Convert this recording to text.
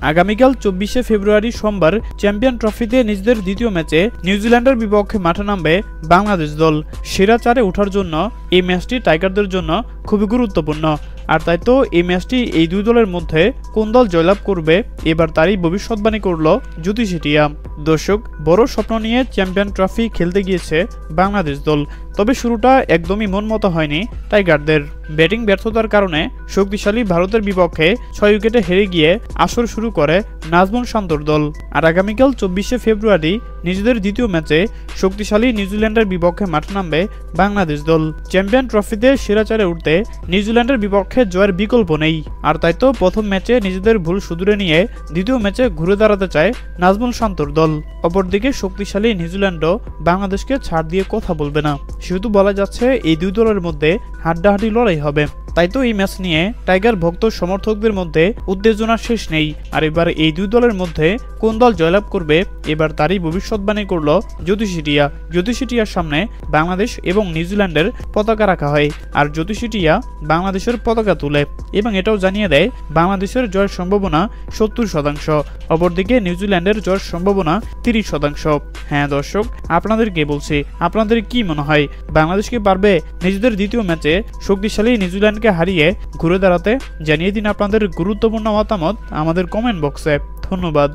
আগামীকাল 24শে ফেব্রুয়ারি সোমবার চ্যাম্পিয়ন ট্রফিতে নিজেদের দ্বিতীয় ম্যাচে নিউজিল্যান্ডের বিপক্ষে মাঠে নামবে বাংলাদেশ দল। সেরা চারে ওঠার জন্য এই ম্যাচটি টাইগারদের জন্য খুবই গুরুত্বপূর্ণ। আর তাই তো এই ম্যাচটি এই দুই দলের মধ্যে কোন দল জয়লাভ করবে এবার তারই ভবিষ্যৎবাণী করল জ্যোতি সেটিয়া। দর্শক, বড় স্বপ্ন নিয়ে চ্যাম্পিয়ন ট্রফি খেলতে গিয়েছে বাংলাদেশ দল, তবে শুরুটা একদমই মন মতো হয়নি টাইগারদের। ব্যাটিং ব্যর্থতার কারণে শক্তিশালী ভারতের বিপক্ষে 6 উইকেটে হেরে গিয়ে আসর শুরু করে নাজমুল শান্তর দল। আর আগামীকাল 24শে ফেব্রুয়ারি নিজেদের দ্বিতীয় ম্যাচে শক্তিশালী নিউজিল্যান্ডের বিপক্ষে মাঠে নামবে বাংলাদেশ দল। চ্যাম্পিয়ন ট্রফিতে সেরা চারে উঠতে নিউজিল্যান্ডের বিপক্ষে জয়ের বিকল্প নেই। আর তাই তো প্রথম ম্যাচে নিজেদের ভুল শুধরে নিয়ে দ্বিতীয় ম্যাচে ঘুরে দাঁড়াতে চায় নাজমুল শান্তর দল। অপরদিকে শক্তিশালী নিউজিল্যান্ডও বাংলাদেশকে ছাড় দিয়ে কথা বলবে না, সেহেতু বলা যাচ্ছে এই দুই দলের মধ্যে হাড্ডাহাড্ডি লড়াই হবে। তাই তো এই ম্যাচ নিয়ে টাইগার ভক্ত সমর্থকদের মধ্যে উত্তেজনার শেষ নেই। আর এবার এই দুই দলের মধ্যে কোন দল জয়লাভ করবে এবার তারই ভবিষ্যৎবাণী করল জ্যোতি সেটিয়া। জ্যোতি সেটিয়ার সামনে বাংলাদেশ এবং নিউজিল্যান্ডের পতাকা রাখা হয়, আর জ্যোতি সেটিয়া বাংলাদেশের পতাকা তুলে এবং এটাও জানিয়ে দেয় বাংলাদেশের জয়ের সম্ভাবনা 70%, অপরদিকে নিউজিল্যান্ডের জয়ের সম্ভাবনা 30%। হ্যাঁ দর্শক, আপনাদেরকে বলছি, আপনাদের কি মনে হয় বাংলাদেশ কি পারবে নিজেদের দ্বিতীয় ম্যাচে শক্তিশালী নিউজিল্যান্ডকে হারিয়ে ঘুরে দাঁড়াতে? জানিয়ে দিন আপনাদের গুরুত্বপূর্ণ মতামত আমাদের কমেন্ট বক্সে। ধন্যবাদ।